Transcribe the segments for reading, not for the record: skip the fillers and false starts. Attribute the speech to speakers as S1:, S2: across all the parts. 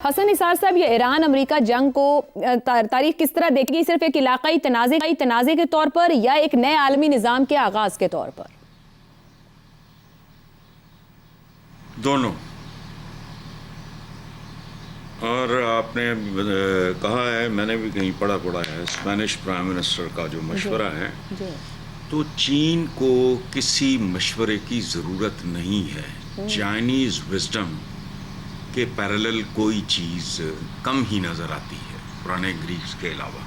S1: हसन निसार साहब, ये Iran America जंग को तारीख किस तरह देखेगी? सिर्फ एक इलाकाई तनाज़े के तौर पर या एक नए आलमी निज़ाम के आगाज के तौर पर?
S2: दोनों। और आपने कहा है, मैंने भी कहीं पढ़ा है, स्पेनिश प्राइम मिनिस्टर का जो मशवरा है, तो चीन को किसी मशवरे की ज़रूरत नहीं है। चाइनीज़ विजडम के पैरेलल कोई चीज़ कम ही नज़र आती है पुराने ग्रीक्स के अलावा।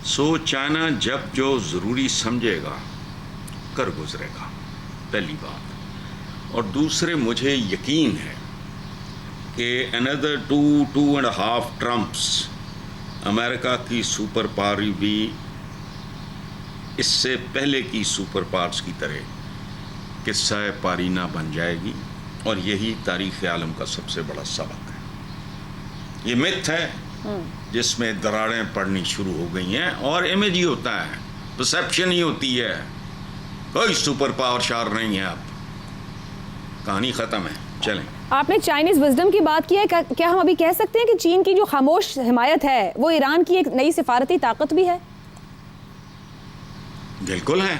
S2: सो चाइना जब जो ज़रूरी समझेगा कर गुजरेगा, पहली बात। और दूसरे, मुझे यकीन है कि अनदर 2.5 ट्रम्प्स अमेरिका की सुपर पावर भी इससे पहले की सुपर पावर्स की तरह किस्सा पारीना बन जाएगी। और यही तारीख़ आलम का सबसे बड़ा सबक है। ये मिथ है जिसमें दरारें पड़नी शुरू हो गई हैं और इमेज ही होता है, परसेप्शन ही होती है, कोई सुपर पावर शार नहीं है। अब कहानी ख़त्म है। चलें।
S1: आपने चाइनीज़ विजडम की बात की है, क्या हम अभी कह सकते हैं कि चीन की जो खामोश हिमायत है वो ईरान की एक नई सिफारती ताकत भी है?
S2: बिल्कुल है,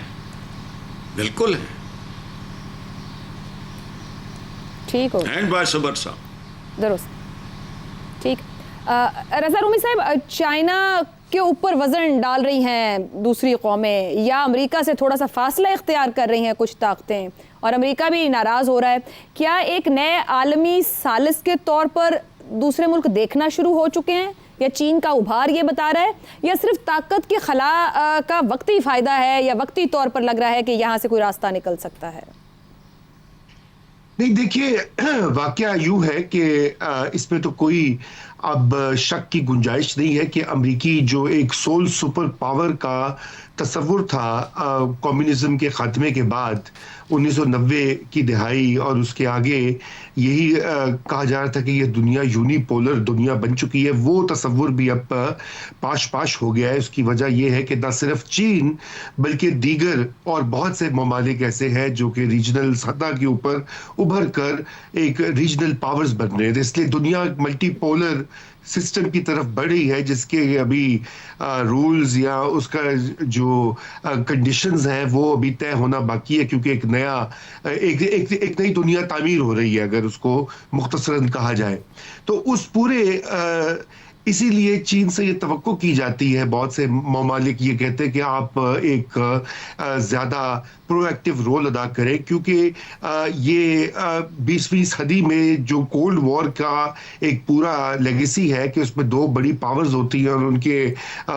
S2: बिल्कुल है।
S1: ठीक हो,
S2: एंड वाइस वर्सा।
S1: दुरुस्त, ठीक। रज़ा रूमी साहब, चाइना के ऊपर वजन डाल रही हैं दूसरी कौमें या अमेरिका से थोड़ा सा फासला इख्तियार कर रही हैं कुछ ताकतें, और अमेरिका भी नाराज़ हो रहा है। क्या एक नए आलमी सालिस के तौर पर दूसरे मुल्क देखना शुरू हो चुके हैं, या चीन का उभार ये बता रहा है, या सिर्फ ताकत के खला का वक्ती फ़ायदा है, या वक्ती तौर पर लग रहा है कि यहाँ से कोई रास्ता निकल सकता है?
S3: नहीं, देखिए, वाकया यूं है कि इसमें तो कोई अब शक की गुंजाइश नहीं है कि अमेरिकी जो एक सोल सुपर पावर का तस्वुर था कम्युनिज्म के खात्मे के बाद 1990 की दिहाई और उसके आगे, यही कहा जा रहा था कि ये दुनिया यूनिपोलर दुनिया बन चुकी है। वो तस्वुर भी अब पाश पाश हो गया है। उसकी वजह यह है कि न सिर्फ चीन बल्कि दीगर और बहुत से ममालिक ऐसे हैं जो कि रीजनल सतह के ऊपर उभर कर एक रीजनल पावर्स बन रहे हैं। इसलिए दुनिया मल्टीपोलर सिस्टम की तरफ बढ़ रही है, जिसके अभी रूल्स या उसका जो कंडीशंस हैं वो अभी तय होना बाकी है, क्योंकि एक नई दुनिया तामीर हो रही है, अगर उसको मुख्तसरन कहा जाए तो। उस पूरे इसीलिए चीन से ये तवक्को की जाती है, बहुत से ममालिक ये कहते हैं कि आप एक ज़्यादा प्रोएक्टिव रोल अदा करें, क्योंकि ये 20वीं सदी में जो कोल्ड वॉर का एक पूरा लेगेसी है कि उसमें दो बड़ी पावर्स होती हैं और उनके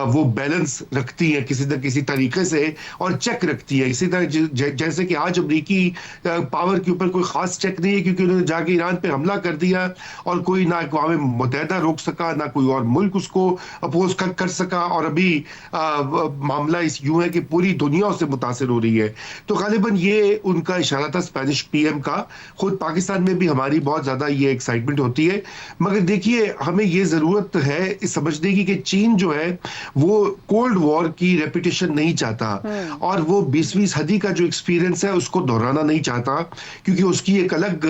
S3: वो बैलेंस रखती हैं किसी न किसी तरीके से और चेक रखती है। इसी तरह जैसे कि आज अमरीकी पावर के ऊपर कोई ख़ास चेक नहीं है, क्योंकि उन्होंने जाके ईरान पे हमला कर दिया और कोई ना अक़वाम मुत्तहिदा रोक सका, ना कोई और मुल्क उसको अपोज कर सका। और अभी मामला इस यूं है कि पूरी दुनिया उससे मुतासिर हो रही है। तो गालिबन ये उनका इशारा था स्पेनिश पीएम का। खुद पाकिस्तान में भी हमारी बहुत ज्यादा ये एक्साइटमेंट होती है, मगर देखिए, हमें ये जरूरत है इस समझने की कि चीन जो है वो कोल्ड वॉर की रेपिटेशन नहीं चाहता और वो 20वीं सदी का जो एक्सपीरियंस है उसको दोहराना नहीं चाहता, क्योंकि उसकी एक अलग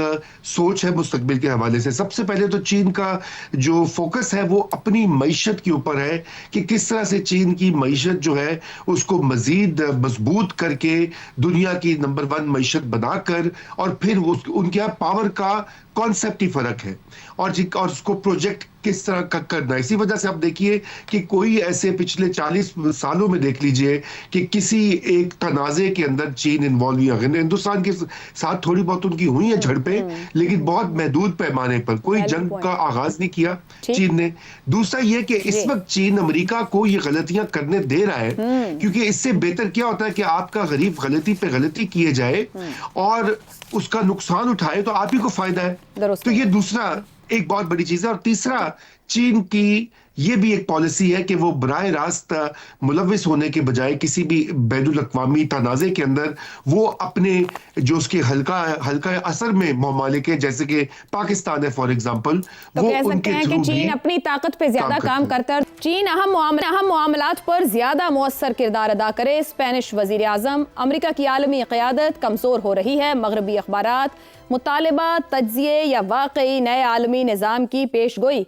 S3: सोच है मुस्तकबिल के हवाले से। सबसे पहले तो चीन का जो फोकस है वो अपनी मईशत के ऊपर है कि किस तरह से चीन की मईशत जो है उसको मजीद मजबूत करके दुनिया की नंबर 1 मईशत बनाकर, और फिर उनके यहाँ पावर का कॉन्सेप्ट ही फर्क है और उसको प्रोजेक्ट किस तरह का करना है। इसी वजह से आप देखिए कि कोई ऐसे पिछले 40 सालों में देख लीजिए कि किसी एक तनाज़े के अंदर चीन इन्वॉल्व हुआ है। हिंदुस्तान के साथ थोड़ी बहुत उनकी हुई है झड़पें, लेकिन बहुत महदूद पैमाने पर। कोई जंग का आगाज नहीं किया चीन ने। दूसरा यह कि इस वक्त चीन अमेरिका को ये गलतियां करने दे रहा है, क्योंकि इससे बेहतर क्या होता है कि आपका गरीब गलती पे गलती किए जाए और उसका नुकसान उठाए तो आप ही को फायदा है। तो ये दूसरा एक बहुत बड़ी चीज है। और तीसरा, चीन की ये भी एक पॉलिसी है कि वो बराह रास्त मुलविस होने के बजाय किसी भी बैनुल अक़वामी तनाज़े के अंदर वो अपने जो उसके हल्का हल्का असर में ममालिक है, जैसे कि पाकिस्तान है फॉर एग्जाम्पल,
S1: तो
S3: वो
S1: कह सकते
S3: उनके
S1: हैं कि
S3: थ्रू भी
S1: चीन अपनी ताकत पे ज्यादा काम करता है। चीन अहम मामलात पर ज्यादा मौसर किरदार अदा करे। स्पेनिश वजीर आजम, अमरीका की आलमी क़यादत कमजोर हो रही है। मगरबी अखबारात, मुतालबा, तज्जिए या वाकई नए आलमी निज़ाम की पेशगोई।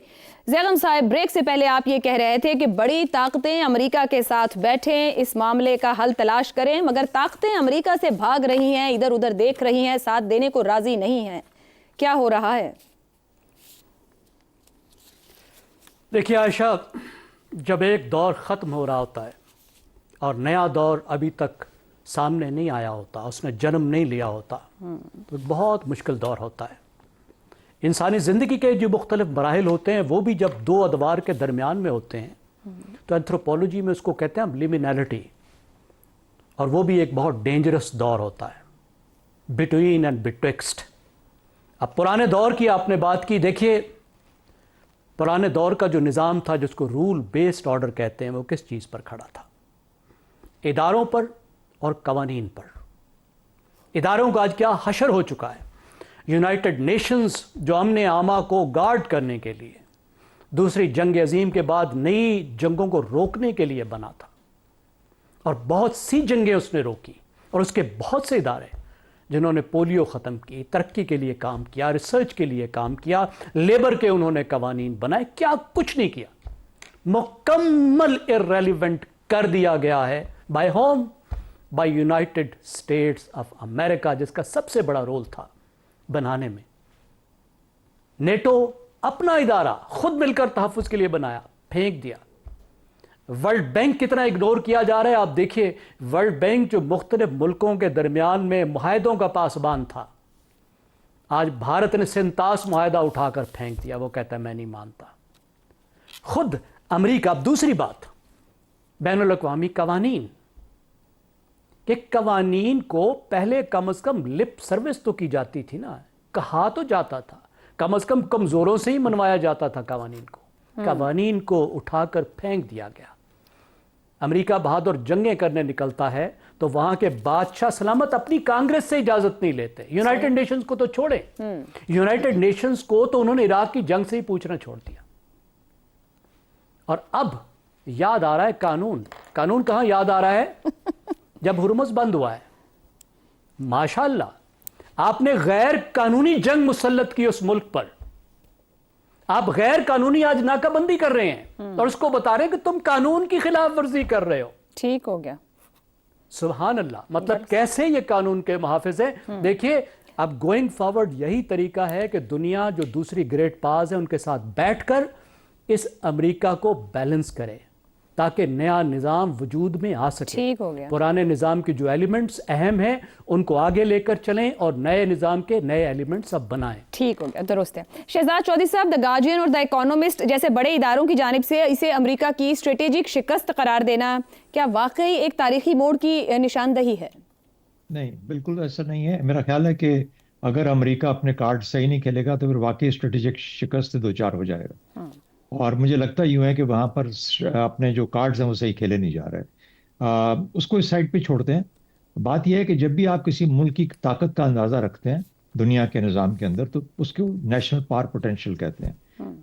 S1: ज़ैगम साहब, ब्रेक से पहले आप ये कह रहे थे कि बड़ी ताकतें अमेरिका के साथ बैठें, इस मामले का हल तलाश करें, मगर ताकतें अमेरिका से भाग रही हैं, इधर उधर देख रही हैं, साथ देने को राजी नहीं हैं। क्या हो रहा है?
S4: देखिए आयशा, जब एक दौर ख़त्म हो रहा होता है और नया दौर अभी तक सामने नहीं आया होता, उसने जन्म नहीं लिया होता, तो बहुत मुश्किल दौर होता है। इंसानी ज़िंदगी के जो मुख्तलिफ मराहिल होते हैं वो भी जब दो अदवार के दरमियान में होते हैं, तो एंथ्रोपोलॉजी में उसको कहते हैं लिमिनैलिटी, और वो भी एक बहुत डेंजरस दौर होता है, बिटवीन एंड बिटविक्स्ट। अब पुराने दौर की आपने बात की, देखिए पुराने दौर का जो निज़ाम था, जिसको रूल बेस्ड ऑर्डर कहते हैं, वो किस चीज़ पर खड़ा था? इदारों पर और कवानीन पर। इदारों का आज क्या हशर हो चुका है। यूनाइटेड नेशंस जो अमन आमा को गार्ड करने के लिए दूसरी जंग अजीम के बाद नई जंगों को रोकने के लिए बना था, और बहुत सी जंगें उसने रोकी, और उसके बहुत से इदारे जिन्होंने पोलियो ख़त्म की, तरक्की के लिए काम किया, रिसर्च के लिए काम किया, लेबर के उन्होंने कवानीन बनाए, क्या कुछ नहीं किया। मुकम्मल इर्रेलेवेंट कर दिया गया है by home, by United States of America, जिसका सबसे बड़ा रोल था बनाने में। नेटो अपना इदारा खुद मिलकर तहफ़्फ़ुज़ के लिए बनाया, फेंक दिया। वर्ल्ड बैंक कितना इग्नोर किया जा रहा है आप देखिए। वर्ल्ड बैंक जो मुख्तलिफ मुल्कों के दरमियान में मुआहदों का पासबान था, आज भारत ने सिंतास मुआहदा उठाकर फेंक दिया। वो कहता है मैं नहीं मानता। खुद अमेरिका। अब दूसरी बात, बैनुल अक़वामी कवानीन, कि कवानीन को पहले कम से कम लिप सर्विस तो की जाती थी ना, कहा तो जाता था, कम से कम कमज़ोरों से ही मनवाया जाता था कवानीन को। कवानीन को उठाकर फेंक दिया गया। अमेरिका बहादुर जंगें करने निकलता है तो वहां के बादशाह सलामत अपनी कांग्रेस से इजाजत नहीं लेते। यूनाइटेड नेशंस को तो छोड़े, यूनाइटेड नेशंस को तो उन्होंने इराक की जंग से ही पूछना छोड़ दिया। और अब याद आ रहा है कानून। कानून कहां याद आ रहा है? जब हुर्मुज़ बंद हुआ है, माशाअल्लाह आपने गैर कानूनी जंग मुसल्लत की उस मुल्क पर। आप गैर कानूनी आज नाकाबंदी कर रहे हैं और उसको बता रहे हैं कि तुम कानून की खिलाफ वर्जी कर रहे हो।
S1: ठीक हो गया।
S4: सुभान अल्लाह। मतलब कैसे ये कानून के मुहाफिज हैं। देखिए अब गोइंग फॉरवर्ड यही तरीका है कि दुनिया जो दूसरी ग्रेट पावर्स है उनके साथ बैठकर इस अमेरिका को बैलेंस करे, ताकि नया निज़ाम वजूद में आ सके।
S1: ठीक हो गया।
S4: पुराने निज़ाम के जो एलिमेंट्स अहम हैं उनको आगे लेकर चलें और नए निज़ाम के नए एलिमेंट्स अब बनाएं।
S1: ठीक हो गया, दुरुस्त है। शहजाद चौधरी साहब, द गार्जियन और द इकोनॉमिस्ट जैसे बड़े इदारों की जानिब से इसे अमेरिका की स्ट्रेटेजिक शिकस्त करार देना क्या वाकई एक तारीखी मोड़ की निशानदही है?
S5: नहीं, बिल्कुल ऐसा नहीं है। मेरा ख्याल है कि अगर अमेरिका अपने कार्ड सही नहीं खेलेगा तो फिर वाकई स्ट्रेटेजिक शिकस्त दो चार हो जाएगा। और मुझे लगता यूं है कि वहां पर अपने जो कार्ड्स हैं वो सही खेले नहीं जा रहे। उसको इस साइड पे छोड़ते हैं। बात यह है कि जब भी आप किसी मुल्क की ताकत का अंदाजा रखते हैं दुनिया के निज़ाम के अंदर, तो उसको नेशनल पावर पोटेंशियल कहते हैं।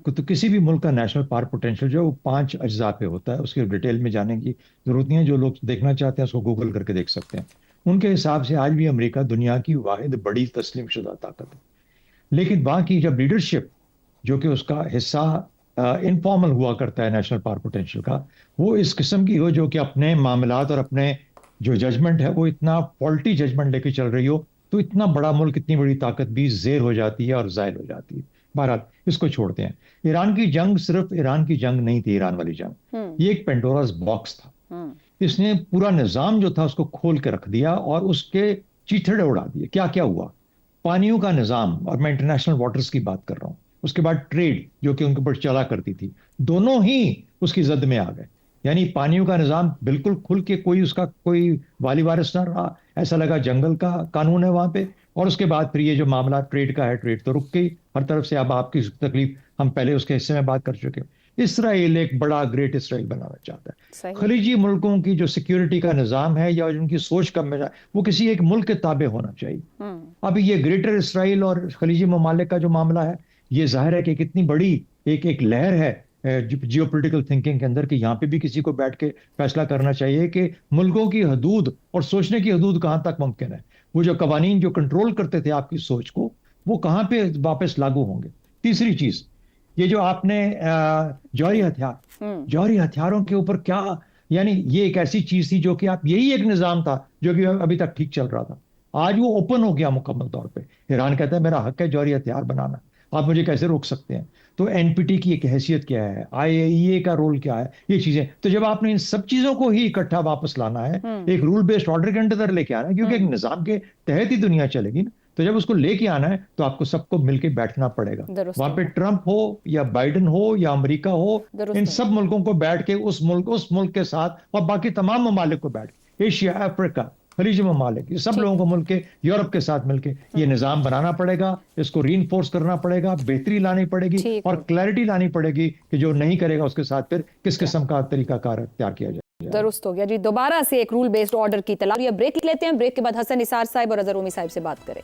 S5: तो किसी भी मुल्क का नेशनल पावर पोटेंशियल जो है वो 5 अज्जा पे होता है। उसकी डिटेल में जाने की जरूरत नहीं है। जो लोग देखना चाहते हैं उसको गूगल करके देख सकते हैं। उनके हिसाब से आज भी अमेरिका दुनिया की वाहिद बड़ी तस्लीम शुदा ताकत है। लेकिन वहाँ की जब लीडरशिप, जो कि उसका हिस्सा इनफॉर्मल हुआ करता है नेशनल पावर पोटेंशियल का, वो इस किस्म की हो जो कि अपने मामलात और अपने जो जजमेंट है वो इतना फॉल्टी जजमेंट लेके चल रही हो, तो इतना बड़ा मुल्क, इतनी बड़ी ताकत भी ज़ेर हो जाती है और ज़ायल हो जाती है। बहरहाल इसको छोड़ते हैं। ईरान की जंग सिर्फ ईरान की जंग नहीं थी। ईरान वाली जंग ये एक पेंडोरास बॉक्स था। इसने पूरा निज़ाम जो था उसको खोल के रख दिया और उसके चीथड़े उड़ा दिए। क्या क्या हुआ? पानियों का निज़ाम, और मैं इंटरनेशनल वाटर्स की बात कर रहा हूँ, उसके बाद ट्रेड जो कि उनके ऊपर चला करती थी, दोनों ही उसकी जद में आ गए। यानी पानियों का निज़ाम बिल्कुल खुल के कोई उसका कोई वाली वारिस ना रहा, ऐसा लगा जंगल का कानून है वहां पे। और उसके बाद फिर ये जो मामला ट्रेड का है, ट्रेड तो रुक गई हर तरफ से। अब आपकी तकलीफ हम पहले उसके हिस्से में बात कर चुके। इसराइल एक बड़ा ग्रेट इसराइल बनाना चाहता
S1: सही।
S5: है। खलीजी मुल्कों की जो सिक्योरिटी का निज़ाम है या उनकी सोच का मेरा वो किसी एक मुल्क के ताबे होना चाहिए। अभी ये ग्रेटर इसराइल और खलीजी ममालिक का जो मामला है, ये जाहिर है कि कितनी बड़ी एक लहर है जियोपॉलिटिकल थिंकिंग के अंदर, कि यहाँ पे भी किसी को बैठ के फैसला करना चाहिए कि मुल्कों की हदूद और सोचने की हदूद कहाँ तक मुमकिन है। वो जो कवानीन जो कंट्रोल करते थे आपकी सोच को, वो कहाँ पे वापस लागू होंगे। तीसरी चीज, ये जो आपने जौहरी हथियारों के ऊपर क्या, यानी ये एक ऐसी चीज थी जो कि आप, यही एक निजाम था जो कि अभी तक ठीक चल रहा था, आज वो ओपन हो गया मुकम्मल तौर पे। ईरान कहता है मेरा हक है जौहरी हथियार बनाना, आप मुझे कैसे रोक सकते हैं। तो एनपीटी की एक हैसियत क्या है, आईएईए का रोल क्या है, ये चीजें। तो जब आपने इन सब चीजों को ही इकट्ठा वापस लाना है, एक रूल बेस्ड ऑर्डर के अंदर लेके आना है, क्योंकि एक निजाम के तहत ही दुनिया चलेगी ना, तो जब उसको लेके आना है तो आपको सबको मिलके बैठना पड़ेगा। वहां पे ट्रंप हो या बाइडेन हो या अमेरिका हो, इन सब मुल्कों को बैठ के उस मुल्क के साथ और बाकी तमाम ममालिक को बैठ के, एशिया, अफ्रीका, खलीजी ममालिक, ये सब लोगों को मिलके, यूरोप के साथ मिलके ये निजाम बनाना पड़ेगा, इसको रीइंफोर्स करना पड़ेगा, बेहतरी लानी पड़ेगी और क्लैरिटी लानी पड़ेगी कि जो नहीं करेगा उसके साथ फिर किस किस्म का तरीकाकार तैयार किया जाए।
S1: दुरुस्त हो गया जी। दोबारा से एक रूल बेस्ड ऑर्डर की तलाश। ये ब्रेक लेते हैं, ब्रेक के बाद हसन निसार साहब और अजहर रूमी साहब से बात करेंगे।